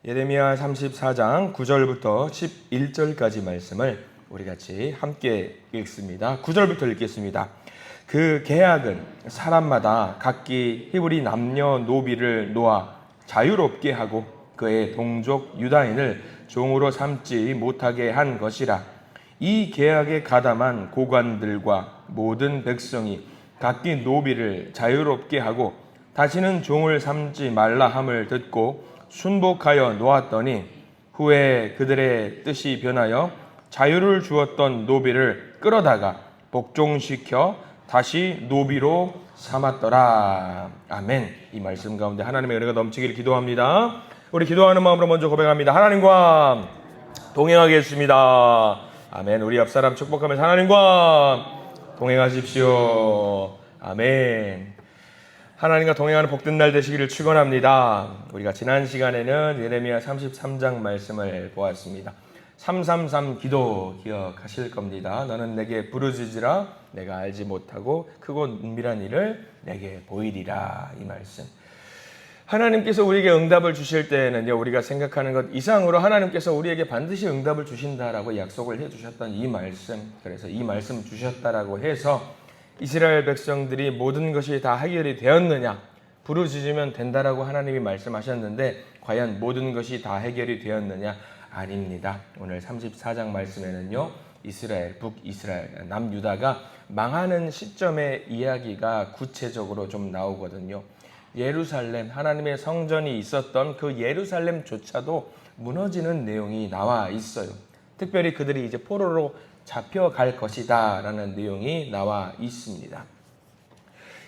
예레미야 34장 9절부터 11절까지 말씀을 우리 같이 함께 읽습니다. 9절부터 읽겠습니다. 그 계약은 사람마다 각기 히브리 남녀 노비를 놓아 자유롭게 하고 그의 동족 유다인을 종으로 삼지 못하게 한 것이라. 이 계약에 가담한 고관들과 모든 백성이 각기 노비를 자유롭게 하고 다시는 종을 삼지 말라 함을 듣고 순복하여 놓았더니 후에 그들의 뜻이 변하여 자유를 주었던 노비를 끌어다가 복종시켜 다시 노비로 삼았더라. 아멘. 이 말씀 가운데 하나님의 은혜가 넘치기를 기도합니다. 우리 기도하는 마음으로 먼저 고백합니다. 하나님과 동행하겠습니다. 아멘. 우리 옆사람 축복하면서 하나님과 동행하십시오. 아멘. 하나님과 동행하는 복된 날 되시기를 축원합니다. 우리가 지난 시간에는 예레미야 33장 말씀을 보았습니다. 333 기도 기억하실 겁니다. 너는 내게 부르짖으라 내가 알지 못하고 크고 은밀한 일을 내게 보이리라. 이 말씀. 하나님께서 우리에게 응답을 주실 때에는요, 우리가 생각하는 것 이상으로 하나님께서 우리에게 반드시 응답을 주신다라고 약속을 해주셨던 이 말씀, 그래서 이 말씀 주셨다라고 해서 이스라엘 백성들이 모든 것이 다 해결이 되었느냐, 부르짖으면 된다라고 하나님이 말씀하셨는데 과연 모든 것이 다 해결이 되었느냐? 아닙니다. 오늘 34장 말씀에는요, 이스라엘, 북이스라엘, 남유다가 망하는 시점의 이야기가 구체적으로 좀 나오거든요. 예루살렘, 하나님의 성전이 있었던 그 예루살렘조차도 무너지는 내용이 나와 있어요. 특별히 그들이 이제 포로로 잡혀갈 것이다 라는 내용이 나와 있습니다.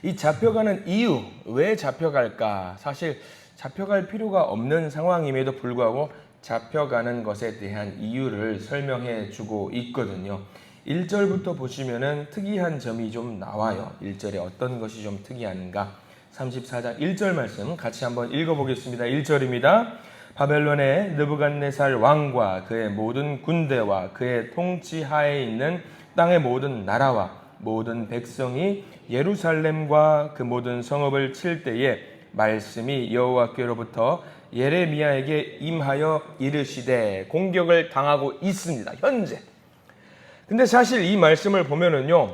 이 잡혀가는 이유, 왜 잡혀갈까? 사실 잡혀갈 필요가 없는 상황임에도 불구하고 잡혀가는 것에 대한 이유를 설명해 주고 있거든요. 1절부터 보시면은 특이한 점이 좀 나와요. 1절에 어떤 것이 좀 특이한가? 34장 1절 말씀 같이 한번 읽어보겠습니다. 1절입니다. 바벨론의 느부갓네살 왕과 그의 모든 군대와 그의 통치하에 있는 땅의 모든 나라와 모든 백성이 예루살렘과 그 모든 성읍을 칠 때에 말씀이 여호와께로부터 예레미야에게 임하여 이르시되, 공격을 당하고 있습니다. 현재. 근데 사실 이 말씀을 보면은요,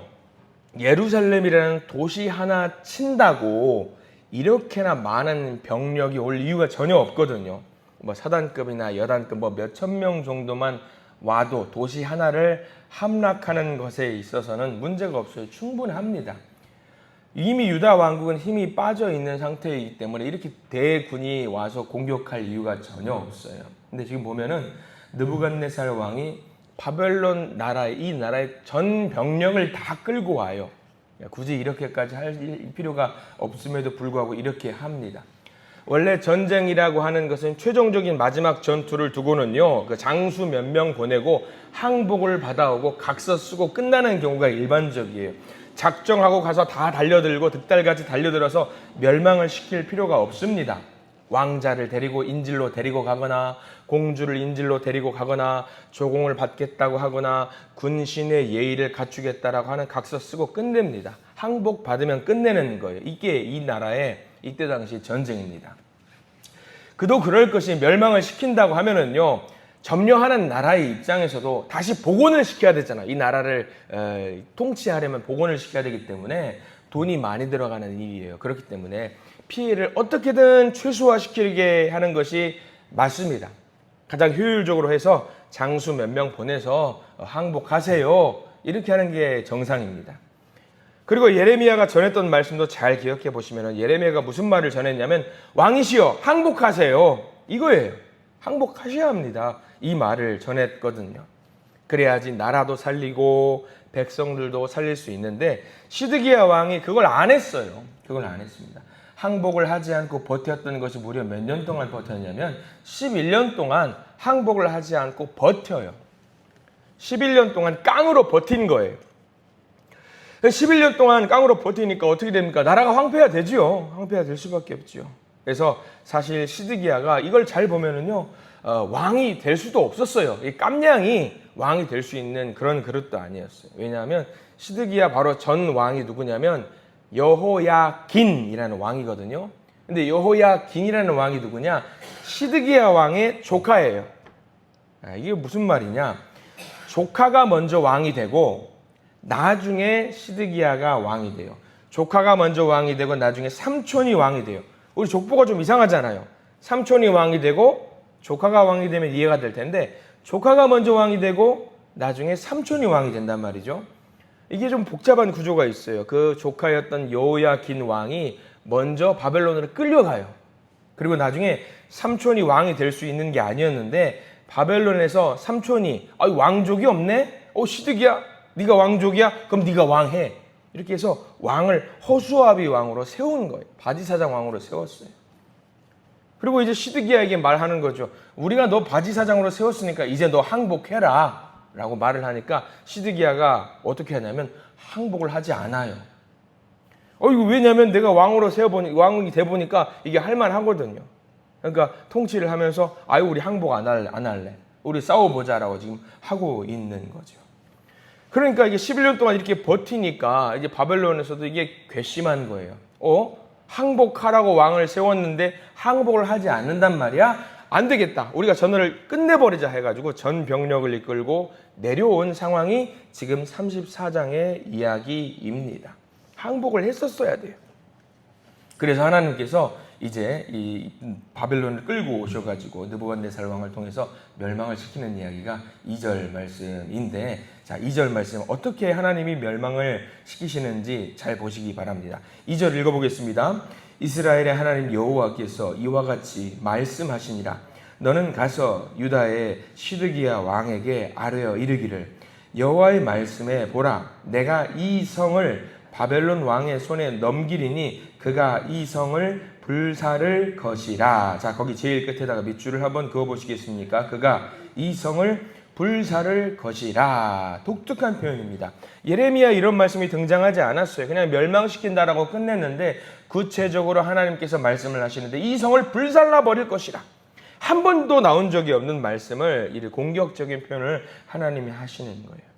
예루살렘이라는 도시 하나 친다고 이렇게나 많은 병력이 올 이유가 전혀 없거든요. 뭐 사단급이나 여단급 뭐 몇천 명 정도만 와도 도시 하나를 함락하는 것에 있어서는 문제가 없어요. 충분합니다. 이미 유다 왕국은 힘이 빠져 있는 상태이기 때문에 이렇게 대군이 와서 공격할 이유가 전혀 없어요. 근데 지금 보면은 느부갓네살 왕이 바벨론 나라의 이 나라의 전 병력을 다 끌고 와요. 굳이 이렇게까지 할 필요가 없음에도 불구하고 이렇게 합니다. 원래 전쟁이라고 하는 것은 최종적인 마지막 전투를 두고는요, 그 장수 몇 명 보내고 항복을 받아오고 각서 쓰고 끝나는 경우가 일반적이에요. 작정하고 가서 다 달려들고 득달같이 달려들어서 멸망을 시킬 필요가 없습니다. 왕자를 데리고 인질로 데리고 가거나 공주를 인질로 데리고 가거나 조공을 받겠다고 하거나 군신의 예의를 갖추겠다라고 하는 각서 쓰고 끝냅니다. 항복 받으면 끝내는 거예요. 이게 이 나라의 이때 당시 전쟁입니다. 그도 그럴 것이 멸망을 시킨다고 하면은요, 점령하는 나라의 입장에서도 다시 복원을 시켜야 되잖아요. 이 나라를 통치하려면 복원을 시켜야 되기 때문에 돈이 많이 들어가는 일이에요. 그렇기 때문에 피해를 어떻게든 최소화시키게 하는 것이 맞습니다. 가장 효율적으로 해서 장수 몇 명 보내서 항복하세요. 이렇게 하는 게 정상입니다. 그리고 예레미야가 전했던 말씀도 잘 기억해 보시면 예레미야가 무슨 말을 전했냐면 왕이시여 항복하세요. 이거예요. 항복하셔야 합니다. 이 말을 전했거든요. 그래야지 나라도 살리고 백성들도 살릴 수 있는데 시드기야 왕이 그걸 안 했어요. 그걸 안 했습니다. 항복을 하지 않고 버텼던 것이 무려 몇 년 동안 버텼냐면 11년 동안 항복을 하지 않고 버텨요. 11년 동안 깡으로 버틴 거예요. 11년 동안 깡으로 버티니까 어떻게 됩니까? 나라가 황폐화 되지요. 황폐화 될 수밖에 없지요. 그래서 사실 시드기야가 이걸 잘 보면은요, 왕이 될 수도 없었어요. 이 깜냥이 왕이 될 수 있는 그런 그릇도 아니었어요. 왜냐하면 시드기야 바로 전 왕이 누구냐면 여호야긴이라는 왕이거든요. 근데 여호야긴이라는 왕이 누구냐? 시드기야 왕의 조카예요. 이게 무슨 말이냐? 조카가 먼저 왕이 되고 나중에 시드기야가 왕이 돼요. 조카가 먼저 왕이 되고 나중에 삼촌이 왕이 돼요. 우리 족보가 좀 이상하잖아요. 삼촌이 왕이 되고 조카가 왕이 되면 이해가 될 텐데 조카가 먼저 왕이 되고 나중에 삼촌이 왕이 된단 말이죠. 이게 좀 복잡한 구조가 있어요. 그 조카였던 여호야긴 왕이 먼저 바벨론으로 끌려가요. 그리고 나중에 삼촌이 왕이 될 수 있는 게 아니었는데 바벨론에서 삼촌이 왕족이 없네? 시드기야 네가 왕족이야? 그럼 네가 왕해. 이렇게 해서 왕을 허수아비 왕으로 세운 거예요. 바지사장 왕으로 세웠어요. 그리고 이제 시드기야에게 말하는 거죠. 우리가 너 바지사장으로 세웠으니까 이제 너 항복해라 라고 말을 하니까 시드기야가 어떻게 하냐면 항복을 하지 않아요. 이거 왜냐면 내가 왕으로 왕이 돼보니까 이게 할만하거든요. 그러니까 통치를 하면서 우리 항복 안 할래. 우리 싸워보자라고 지금 하고 있는 거죠. 그러니까 이게 11년 동안 이렇게 버티니까 이제 바벨론에서도 이게 괘씸한 거예요. 항복하라고 왕을 세웠는데 항복을 하지 않는단 말이야? 안 되겠다. 우리가 전을 끝내버리자 해가지고 전 병력을 이끌고 내려온 상황이 지금 34장의 이야기입니다. 항복을 했었어야 돼요. 그래서 하나님께서 이제 이 바벨론을 끌고 오셔가지고 느부갓네살 왕을 통해서 멸망을 시키는 이야기가 2절 말씀인데, 자 2절 말씀 어떻게 하나님이 멸망을 시키시는지 잘 보시기 바랍니다. 2절 읽어보겠습니다. 이스라엘의 하나님 여호와께서 이와 같이 말씀하시니라. 너는 가서 유다의 시드기야 왕에게 아뢰어 이르기를 여호와의 말씀에 보라, 내가 이 성을 바벨론 왕의 손에 넘기리니 그가 이 성을 불사를 것이라. 자, 거기 제일 끝에다가 밑줄을 한번 그어 보시겠습니까? 그가 이 성을 불사를 것이라. 독특한 표현입니다. 예레미야 이런 말씀이 등장하지 않았어요. 그냥 멸망시킨다라고 끝냈는데 구체적으로 하나님께서 말씀을 하시는데 이 성을 불살라 버릴 것이라. 한 번도 나온 적이 없는 말씀을, 이 공격적인 표현을 하나님이 하시는 거예요.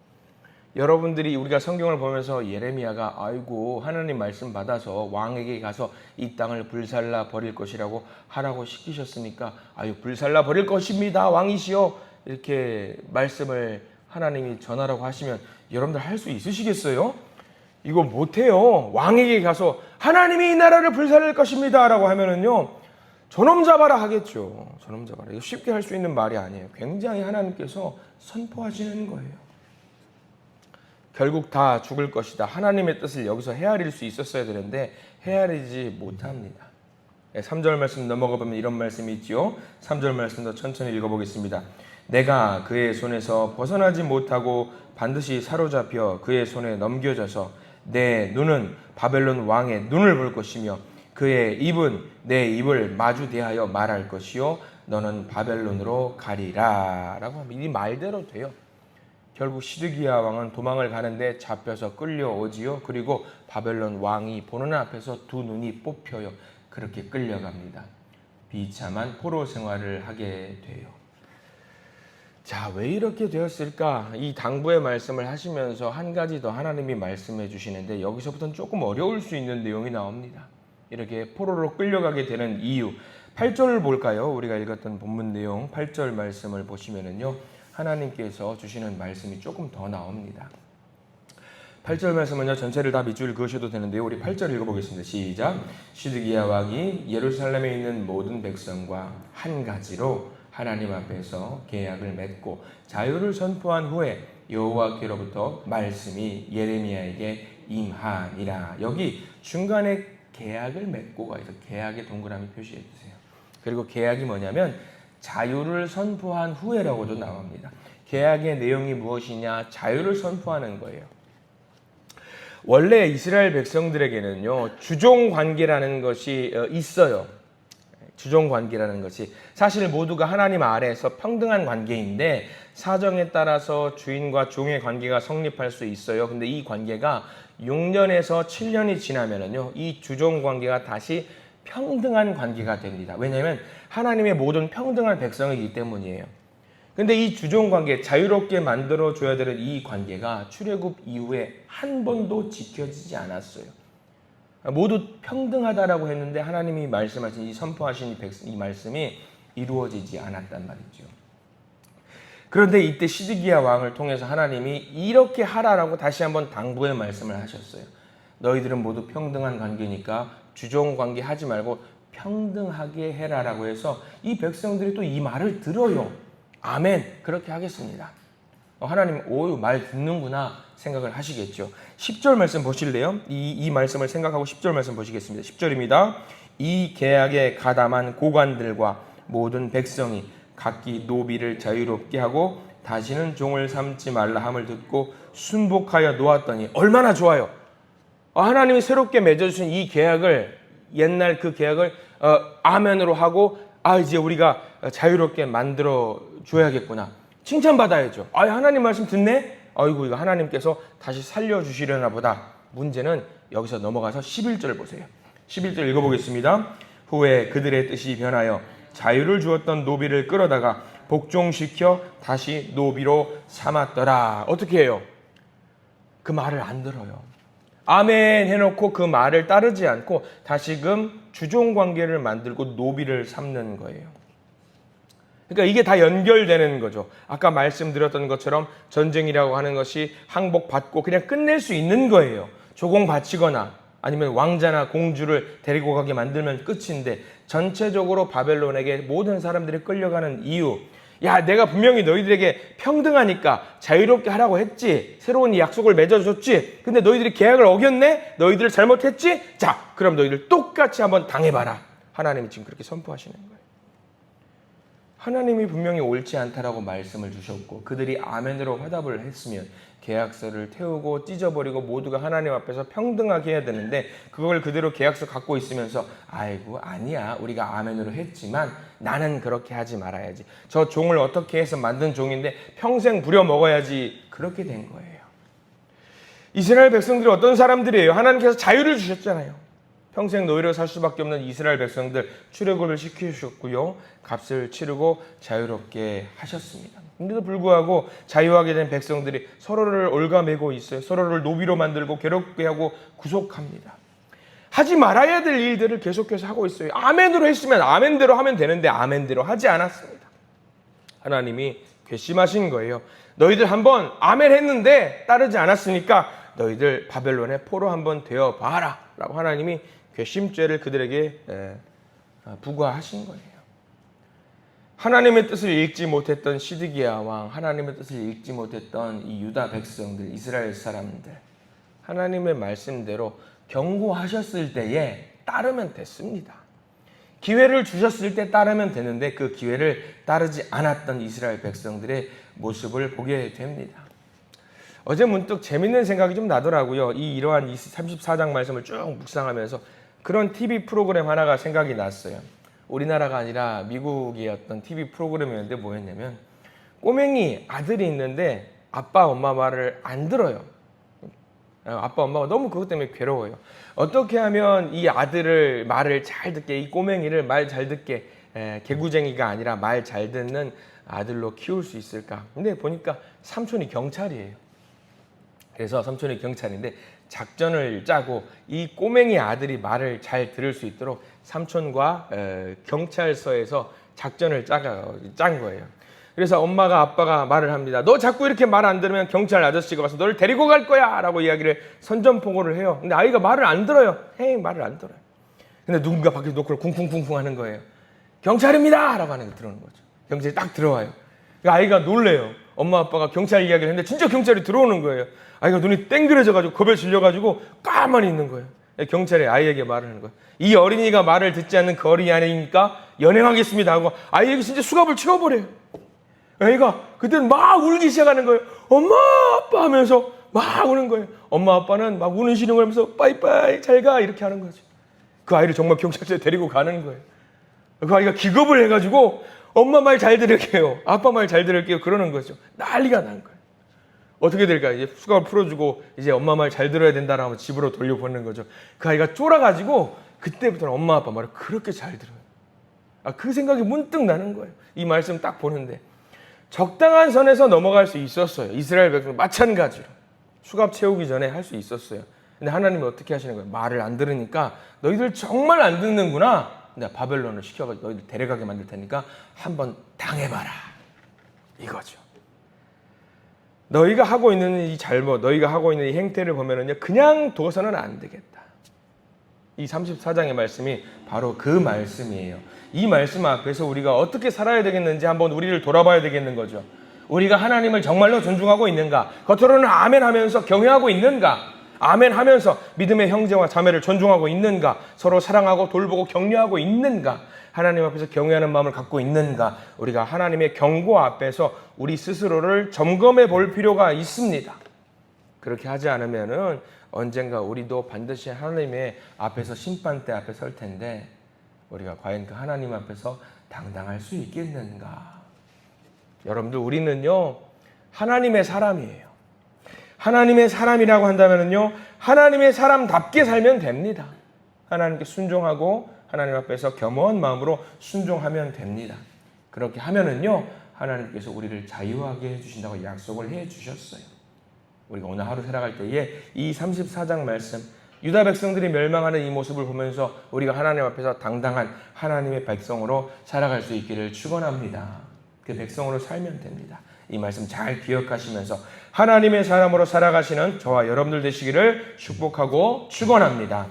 여러분들이 우리가 성경을 보면서 예레미야가 아이고 하나님 말씀 받아서 왕에게 가서 이 땅을 불살라 버릴 것이라고 하라고 시키셨으니까 불살라 버릴 것입니다 왕이시여 이렇게 말씀을 하나님이 전하라고 하시면 여러분들 할 수 있으시겠어요? 이거 못해요. 왕에게 가서 하나님이 이 나라를 불살릴 것입니다 라고 하면은요 저놈 잡아라 하겠죠. 저놈 잡아라. 이거 쉽게 할 수 있는 말이 아니에요. 굉장히 하나님께서 선포하시는 거예요. 결국 다 죽을 것이다. 하나님의 뜻을 여기서 헤아릴 수 있었어야 되는데 헤아리지 못합니다. 3절 말씀 넘어가 보면 이런 말씀이 있죠. 3절 말씀도 천천히 읽어보겠습니다. 내가 그의 손에서 벗어나지 못하고 반드시 사로잡혀 그의 손에 넘겨져서 내 눈은 바벨론 왕의 눈을 볼 것이며 그의 입은 내 입을 마주 대하여 말할 것이요 너는 바벨론으로 가리라 라고 하면 이 말대로 돼요. 결국 시드기야 왕은 도망을 가는데 잡혀서 끌려오지요. 그리고 바벨론 왕이 보는 앞에서 두 눈이 뽑혀요. 그렇게 끌려갑니다. 비참한 포로 생활을 하게 돼요. 자, 왜 이렇게 되었을까? 이 당부의 말씀을 하시면서 한 가지 더 하나님이 말씀해 주시는데 여기서부터는 조금 어려울 수 있는 내용이 나옵니다. 이렇게 포로로 끌려가게 되는 이유. 8절을 볼까요? 우리가 읽었던 본문 내용 8절 말씀을 보시면은요. 하나님께서 주시는 말씀이 조금 더 나옵니다. 8절 말씀은요. 전체를 다 밑줄 그으셔도 되는데요. 우리 8절 읽어보겠습니다. 시작. 시드기야 왕이 예루살렘에 있는 모든 백성과 한 가지로 하나님 앞에서 계약을 맺고 자유를 선포한 후에 여호와께로부터 말씀이 예레미야에게 임하니라. 여기 중간에 계약을 맺고가 있어요. 계약의 동그라미 표시해 주세요. 그리고 계약이 뭐냐면 자유를 선포한 후에라고도 나옵니다. 계약의 내용이 무엇이냐? 자유를 선포하는 거예요. 원래 이스라엘 백성들에게는요, 주종 관계라는 것이 있어요. 주종 관계라는 것이 사실 모두가 하나님 아래에서 평등한 관계인데 사정에 따라서 주인과 종의 관계가 성립할 수 있어요. 근데 이 관계가 6년에서 7년이 지나면은요, 이 주종 관계가 다시 평등한 관계가 됩니다. 왜냐하면 하나님의 모든 평등한 백성이기 때문이에요. 근데 이 주종 관계, 자유롭게 만들어줘야 되는 이 관계가 출애굽 이후에 한 번도 지켜지지 않았어요. 모두 평등하다라고 했는데 하나님이 말씀하신 이 선포하신 이 말씀이 이루어지지 않았단 말이죠. 그런데 이때 시드기야 왕을 통해서 하나님이 이렇게 하라라고 다시 한번 당부의 말씀을 하셨어요. 너희들은 모두 평등한 관계니까 주종 관계 하지 말고 평등하게 해라라고 해서 이 백성들이 또 이 말을 들어요. 아멘, 그렇게 하겠습니다. 하나님 말 듣는구나 생각을 하시겠죠. 10절 말씀 보실래요? 이 말씀을 생각하고 10절 말씀 보시겠습니다. 10절입니다. 이 계약에 가담한 고관들과 모든 백성이 각기 노비를 자유롭게 하고 다시는 종을 삼지 말라 함을 듣고 순복하여 놓았더니 얼마나 좋아요. 하나님이 새롭게 맺어주신 이 계약을, 옛날 그 계약을 아멘으로 하고 이제 우리가 자유롭게 만들어 줘야겠구나, 칭찬받아야죠. 하나님 말씀 듣네? 아이고, 이거 하나님께서 다시 살려주시려나 보다. 문제는 여기서 넘어가서 11절 보세요. 11절 읽어보겠습니다. 후에 그들의 뜻이 변하여 자유를 주었던 노비를 끌어다가 복종시켜 다시 노비로 삼았더라. 어떻게 해요? 그 말을 안 들어요. 아멘 해놓고 그 말을 따르지 않고 다시금 주종관계를 만들고 노비를 삼는 거예요. 그러니까 이게 다 연결되는 거죠. 아까 말씀드렸던 것처럼 전쟁이라고 하는 것이 항복받고 그냥 끝낼 수 있는 거예요. 조공 바치거나 아니면 왕자나 공주를 데리고 가게 만들면 끝인데, 전체적으로 바벨론에게 모든 사람들이 끌려가는 이유, 내가 분명히 너희들에게 평등하니까 자유롭게 하라고 했지, 새로운 이 약속을 맺어줬지, 근데 너희들이 계약을 어겼네? 너희들 잘못했지? 자, 그럼 너희들 똑같이 한번 당해봐라. 하나님이 지금 그렇게 선포하시는 거예요. 하나님이 분명히 옳지 않다라고 말씀을 주셨고 그들이 아멘으로 화답을 했으면 계약서를 태우고 찢어버리고 모두가 하나님 앞에서 평등하게 해야 되는데, 그걸 그대로 계약서 갖고 있으면서 아이고 아니야, 우리가 아멘으로 했지만 나는 그렇게 하지 말아야지, 저 종을 어떻게 해서 만든 종인데 평생 부려먹어야지, 그렇게 된 거예요. 이스라엘 백성들이 어떤 사람들이에요? 하나님께서 자유를 주셨잖아요. 평생 노예로 살 수밖에 없는 이스라엘 백성들 출애굽을 시키셨고요, 값을 치르고 자유롭게 하셨습니다. 근데도 불구하고 자유하게 된 백성들이 서로를 올가매고 있어요. 서로를 노비로 만들고 괴롭게 하고 구속합니다. 하지 말아야 될 일들을 계속해서 하고 있어요. 아멘으로 했으면 아멘대로 하면 되는데 아멘대로 하지 않았습니다. 하나님이 괘씸하신 거예요. 너희들 한번 아멘 했는데 따르지 않았으니까 너희들 바벨론의 포로 한번 되어봐라 라고 하나님이 괘씸죄를 그들에게 부과하신 거예요. 하나님의 뜻을 읽지 못했던 시드기야 왕, 하나님의 뜻을 읽지 못했던 이 유다 백성들, 이스라엘 사람들, 하나님의 말씀대로 경고하셨을 때에 따르면 됐습니다. 기회를 주셨을 때 따르면 되는데 그 기회를 따르지 않았던 이스라엘 백성들의 모습을 보게 됩니다. 어제 문득 재밌는 생각이 좀 나더라고요. 이러한 34장 말씀을 쭉 묵상하면서 그런 TV 프로그램 하나가 생각이 났어요. 우리나라가 아니라 미국의 어떤 TV 프로그램이었는데 뭐였냐면, 꼬맹이 아들이 있는데 아빠 엄마 말을 안 들어요. 아빠 엄마가 너무 그것 때문에 괴로워요. 어떻게 하면 이 아들을 말을 잘 듣게, 이 꼬맹이를 말 잘 듣게, 개구쟁이가 아니라 말 잘 듣는 아들로 키울 수 있을까? 근데 보니까 삼촌이 경찰이에요. 그래서 삼촌이 경찰인데 작전을 짜고 이 꼬맹이 아들이 말을 잘 들을 수 있도록 삼촌과 경찰서에서 작전을 짠 거예요. 그래서 엄마가 아빠가 말을 합니다. 너 자꾸 이렇게 말 안 들으면 경찰 아저씨가 와서 너를 데리고 갈 거야 라고 이야기를 선전포고를 해요. 근데 아이가 말을 안 들어요. 말을 안 들어요. 근데 누군가 밖에서 노크를 쿵쿵쿵쿵 하는 거예요. 경찰입니다 라고 하는 게 들어오는 거죠. 경찰이 딱 들어와요. 아이가 놀래요. 엄마 아빠가 경찰 이야기를 했는데 진짜 경찰이 들어오는 거예요. 아이가 눈이 땡그레져가지고 겁에 질려가지고 가만히 있는 거예요. 경찰이 아이에게 말을 하는 거예요. 이 어린이가 말을 듣지 않는 그 어린이 아니니까 연행하겠습니다 하고 아이에게 진짜 수갑을 채워버려요. 애가 그때는 막 울기 시작하는 거예요. 엄마 아빠 하면서 막 우는 거예요. 엄마 아빠는 막 우는 신용을 하면서 빠이빠이 잘 가 이렇게 하는 거죠. 그 아이를 정말 경찰서에 데리고 가는 거예요. 그 아이가 기겁을 해가지고 엄마 말 잘 들을게요, 아빠 말 잘 들을게요 그러는 거죠. 난리가 난 거예요. 어떻게 될까? 이제 수갑을 풀어주고 이제 엄마 말 잘 들어야 된다라고 하면 집으로 돌려보내는 거죠. 그 아이가 쫄아가지고 그때부터는 엄마 아빠 말을 그렇게 잘 들어요. 그 생각이 문득 나는 거예요. 이 말씀 딱 보는데 적당한 선에서 넘어갈 수 있었어요. 이스라엘 백성 마찬가지로 수갑 채우기 전에 할 수 있었어요. 근데 하나님이 어떻게 하시는 거예요? 말을 안 들으니까 너희들 정말 안 듣는구나. 내가 바벨론을 시켜가지고 너희들 데려가게 만들 테니까 한번 당해봐라. 이거죠. 너희가 하고 있는 이 잘못, 너희가 하고 있는 이 행태를 보면은요, 그냥 둬서는 안 되겠다. 이 34장의 말씀이 바로 그 말씀이에요. 이 말씀 앞에서 우리가 어떻게 살아야 되겠는지 한번 우리를 돌아봐야 되겠는 거죠. 우리가 하나님을 정말로 존중하고 있는가? 겉으로는 아멘 하면서 경외하고 있는가? 아멘 하면서 믿음의 형제와 자매를 존중하고 있는가? 서로 사랑하고 돌보고 격려하고 있는가? 하나님 앞에서 경외하는 마음을 갖고 있는가? 우리가 하나님의 경고 앞에서 우리 스스로를 점검해 볼 필요가 있습니다. 그렇게 하지 않으면은 언젠가 우리도 반드시 하나님의 앞에서 심판대 앞에 설 텐데 우리가 과연 그 하나님 앞에서 당당할 수 있겠는가? 여러분들, 우리는요 하나님의 사람이에요. 하나님의 사람이라고 한다면요 하나님의 사람답게 살면 됩니다. 하나님께 순종하고 하나님 앞에서 겸허한 마음으로 순종하면 됩니다. 그렇게 하면은요 하나님께서 우리를 자유하게 해주신다고 약속을 해주셨어요. 우리가 오늘 하루 살아갈 때에 이 34장 말씀, 유다 백성들이 멸망하는 이 모습을 보면서 우리가 하나님 앞에서 당당한 하나님의 백성으로 살아갈 수 있기를 축원합니다. 그 백성으로 살면 됩니다. 이 말씀 잘 기억하시면서 하나님의 사람으로 살아가시는 저와 여러분들 되시기를 축복하고 축원합니다.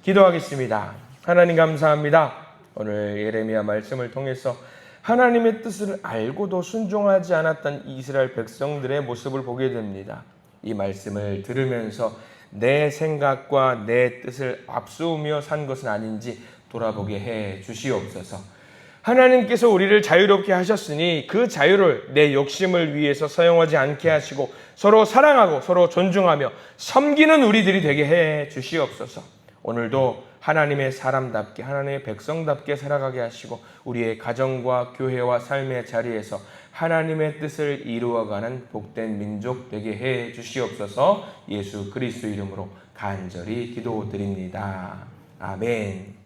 기도하겠습니다. 하나님 감사합니다. 오늘 예레미야 말씀을 통해서 하나님의 뜻을 알고도 순종하지 않았던 이스라엘 백성들의 모습을 보게 됩니다. 이 말씀을 들으면서 내 생각과 내 뜻을 앞세우며 산 것은 아닌지 돌아보게 해 주시옵소서. 하나님께서 우리를 자유롭게 하셨으니 그 자유를 내 욕심을 위해서 사용하지 않게 하시고 서로 사랑하고 서로 존중하며 섬기는 우리들이 되게 해 주시옵소서. 오늘도 하나님의 사람답게 하나님의 백성답게 살아가게 하시고 우리의 가정과 교회와 삶의 자리에서 하나님의 뜻을 이루어가는 복된 민족 되게 해 주시옵소서. 예수 그리스도 이름으로 간절히 기도드립니다. 아멘.